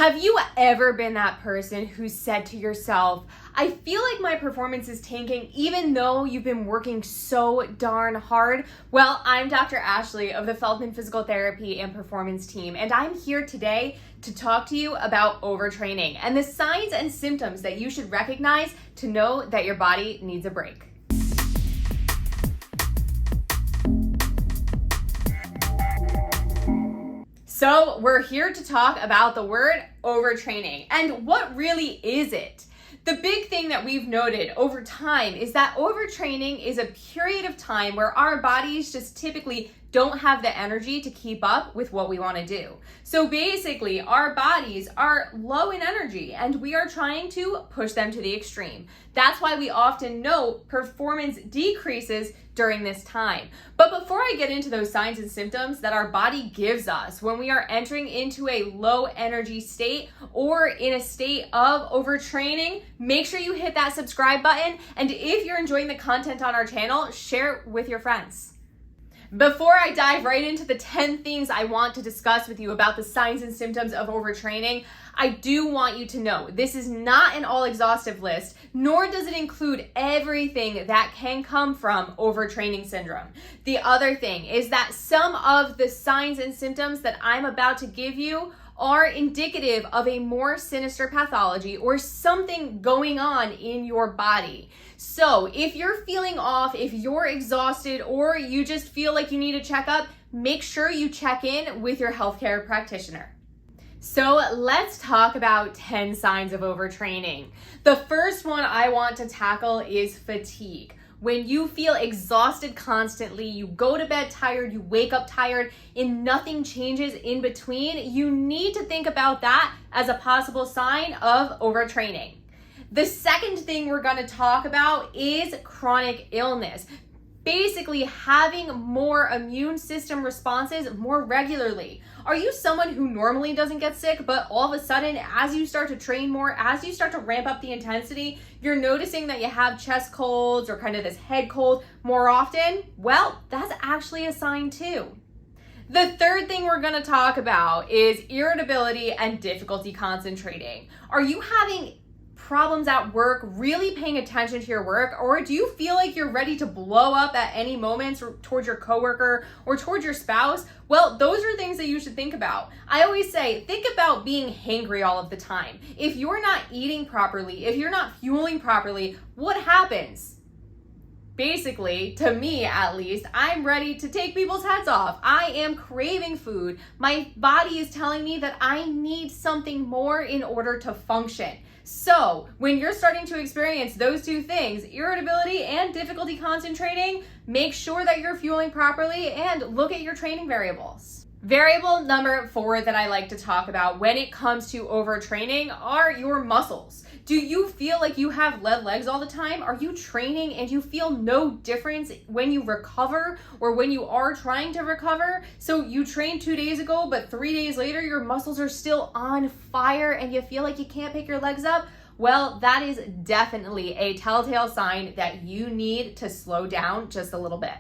Have you ever been that person who said to yourself, I feel like my performance is tanking even though you've been working so darn hard? Well, I'm Dr. Ashley of the Feldman Physical Therapy and Performance team, and I'm here today to talk to you about overtraining and the signs and symptoms that you should recognize to know that your body needs a break. So we're here to talk about the word overtraining and what really is it? The big thing that we've noted over time is that overtraining is a period of time where our bodies just typically don't have the energy to keep up with what we want to do. So basically, our bodies are low in energy and we are trying to push them to the extreme. That's why we often note performance decreases during this time. But before I get into those signs and symptoms that our body gives us when we are entering into a low energy state or in a state of overtraining, make sure you hit that subscribe button. And if you're enjoying the content on our channel, share it with your friends. Before I dive right into the 10 things I want to discuss with you about the signs and symptoms of overtraining, I do want you to know this is not an all-exhaustive list, nor does it include everything that can come from overtraining syndrome. The other thing is that some of the signs and symptoms that I'm about to give you are indicative of a more sinister pathology or something going on in your body. So if you're feeling off, if you're exhausted, or you just feel like you need a checkup, make sure you check in with your healthcare practitioner. So let's talk about 10 signs of overtraining. The first one I want to tackle is fatigue. When you feel exhausted constantly, you go to bed tired, you wake up tired, and nothing changes in between, you need to think about that as a possible sign of overtraining. The second thing we're going to talk about is chronic illness. Basically, having more immune system responses more regularly. Are you someone who normally doesn't get sick, but all of a sudden, as you start to train more, as you start to ramp up the intensity, you're noticing that you have chest colds or kind of this head cold more often? Well, that's actually a sign too. The third thing we're going to talk about is irritability and difficulty concentrating. Are you having problems at work, really paying attention to your work, or do you feel like you're ready to blow up at any moment towards your coworker or towards your spouse? Well, those are things that you should think about. I always say, think about being hangry all of the time. If you're not eating properly, if you're not fueling properly, what happens? Basically, to me at least, I'm ready to take people's heads off. I am craving food. My body is telling me that I need something more in order to function. So when you're starting to experience those two things, irritability and difficulty concentrating, make sure that you're fueling properly and look at your training variables. Variable number 4 that I like to talk about when it comes to overtraining are your muscles. Do you feel like you have lead legs all the time? Are you training and you feel no difference when you recover or when you are trying to recover? So you trained 2 days ago, but 3 days later, your muscles are still on fire and you feel like you can't pick your legs up? Well, that is definitely a telltale sign that you need to slow down just a little bit.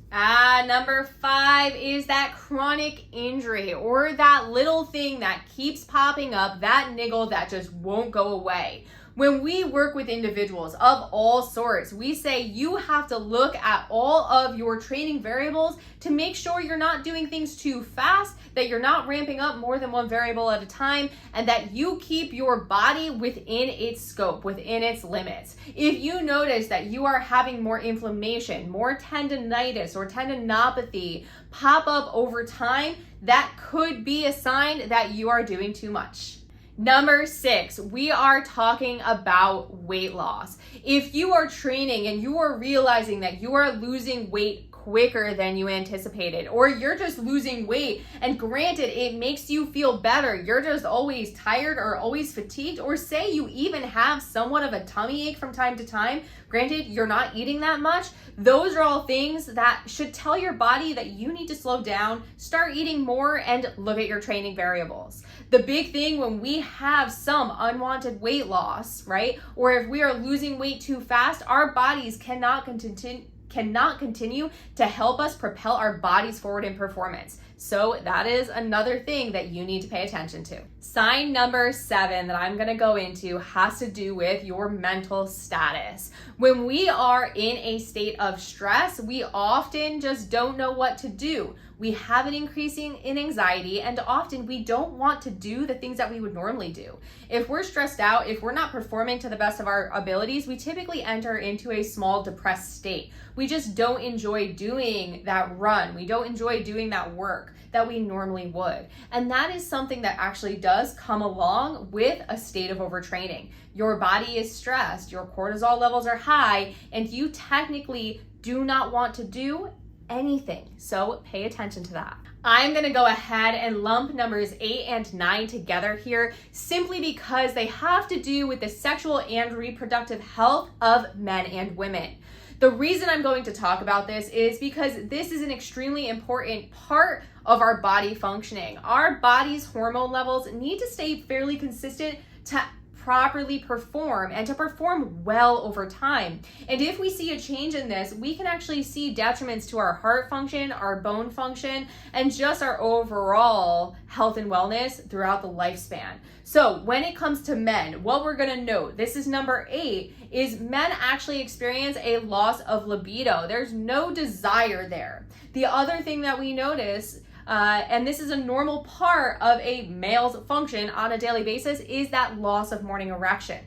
Number 5 is that chronic injury or that little thing that keeps popping up, that niggle that just won't go away. When we work with individuals of all sorts, we say you have to look at all of your training variables to make sure you're not doing things too fast, that you're not ramping up more than one variable at a time, and that you keep your body within its scope, within its limits. If you notice that you are having more inflammation, more tendonitis or tendinopathy pop up over time, that could be a sign that you are doing too much. Number 6, we are talking about weight loss. If you are training and you are realizing that you are losing weight quicker than you anticipated, or you're just losing weight, and granted, it makes you feel better, you're just always tired or always fatigued, or say you even have somewhat of a tummy ache from time to time, granted, you're not eating that much, those are all things that should tell your body that you need to slow down, start eating more, and look at your training variables. The big thing when we have some unwanted weight loss, right, or if we are losing weight too fast, our bodies cannot continue to help us propel our bodies forward in performance. So that is another thing that you need to pay attention to. Sign number 7 that I'm going to go into has to do with your mental status. When we are in a state of stress, we often just don't know what to do. We have an increasing in anxiety, and often we don't want to do the things that we would normally do. If we're stressed out, if we're not performing to the best of our abilities, we typically enter into a small depressed state. We just don't enjoy doing that run. We don't enjoy doing that work that we normally would. And that is something that actually does come along with a state of overtraining. Your body is stressed, your cortisol levels are high, and you technically do not want to do anything. So pay attention to that. I'm going to go ahead and lump numbers 8 and 9 together here simply because they have to do with the sexual and reproductive health of men and women. The reason I'm going to talk about this is because this is an extremely important part of our body functioning. Our body's hormone levels need to stay fairly consistent to properly perform and to perform well over time. And if we see a change in this, we can actually see detriments to our heart function, our bone function, and just our overall health and wellness throughout the lifespan. So when it comes to men, what we're going to note, this is number 8, is men actually experience a loss of libido. There's no desire there. The other thing that we notice, and this is a normal part of a male's function on a daily basis, is that loss of morning erection.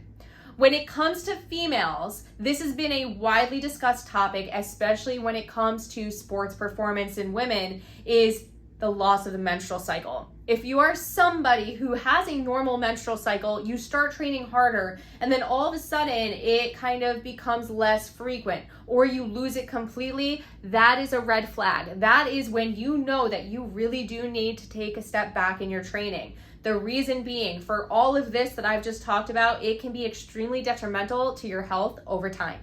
When it comes to females, this has been a widely discussed topic, especially when it comes to sports performance in women, is the loss of the menstrual cycle. If you are somebody who has a normal menstrual cycle, you start training harder, and then all of a sudden it kind of becomes less frequent, or you lose it completely, that is a red flag. That is when you know that you really do need to take a step back in your training. The reason being, for all of this that I've just talked about, it can be extremely detrimental to your health over time.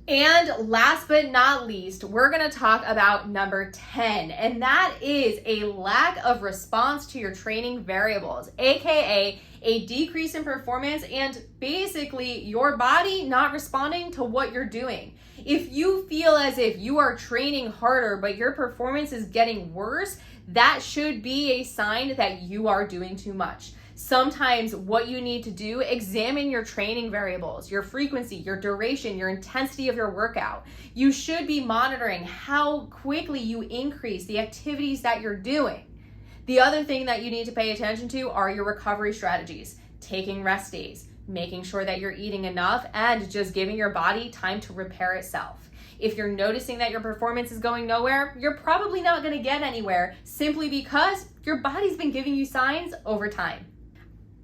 And last but not least, we're going to talk about number 10, and that is a lack of response to your training variables, aka a decrease in performance and basically your body not responding to what you're doing. If you feel as if you are training harder but your performance is getting worse, that should be a sign that you are doing too much. Sometimes what you need to do, examine your training variables, your frequency, your duration, your intensity of your workout. You should be monitoring how quickly you increase the activities that you're doing. The other thing that you need to pay attention to are your recovery strategies, taking rest days, making sure that you're eating enough, and just giving your body time to repair itself. If you're noticing that your performance is going nowhere, you're probably not going to get anywhere simply because your body's been giving you signs over time.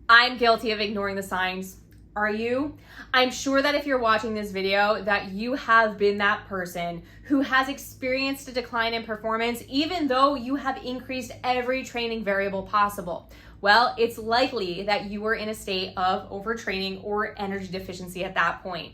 I'm guilty of ignoring the signs. Are you? I'm sure that if you're watching this video that you have been that person who has experienced a decline in performance even though you have increased every training variable possible. Well, it's likely that you were in a state of overtraining or energy deficiency at that point.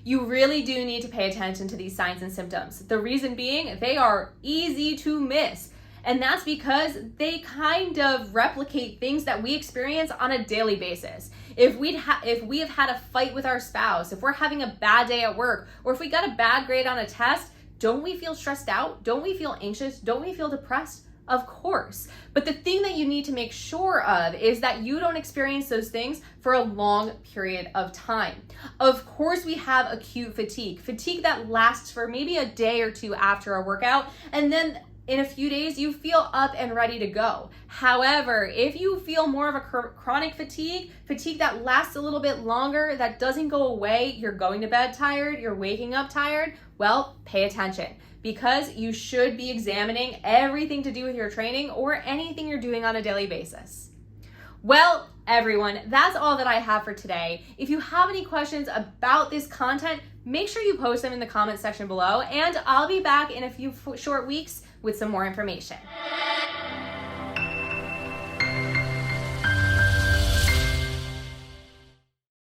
You really do need to pay attention to these signs and symptoms. The reason being, they are easy to miss. And that's because they kind of replicate things that we experience on a daily basis. If we have had a fight with our spouse, if we're having a bad day at work, or if we got a bad grade on a test, don't we feel stressed out? Don't we feel anxious? Don't we feel depressed? Of course. But the thing that you need to make sure of is that you don't experience those things for a long period of time. Of course, we have acute fatigue that lasts for maybe a day or two after a workout, and then in a few days, you feel up and ready to go. However, if you feel more of a chronic fatigue that lasts a little bit longer, that doesn't go away, you're going to bed tired, you're waking up tired, well, pay attention because you should be examining everything to do with your training or anything you're doing on a daily basis. Well, everyone, that's all that I have for today. If you have any questions about this content, make sure you post them in the comment section below, and I'll be back in a few short weeks with some more information.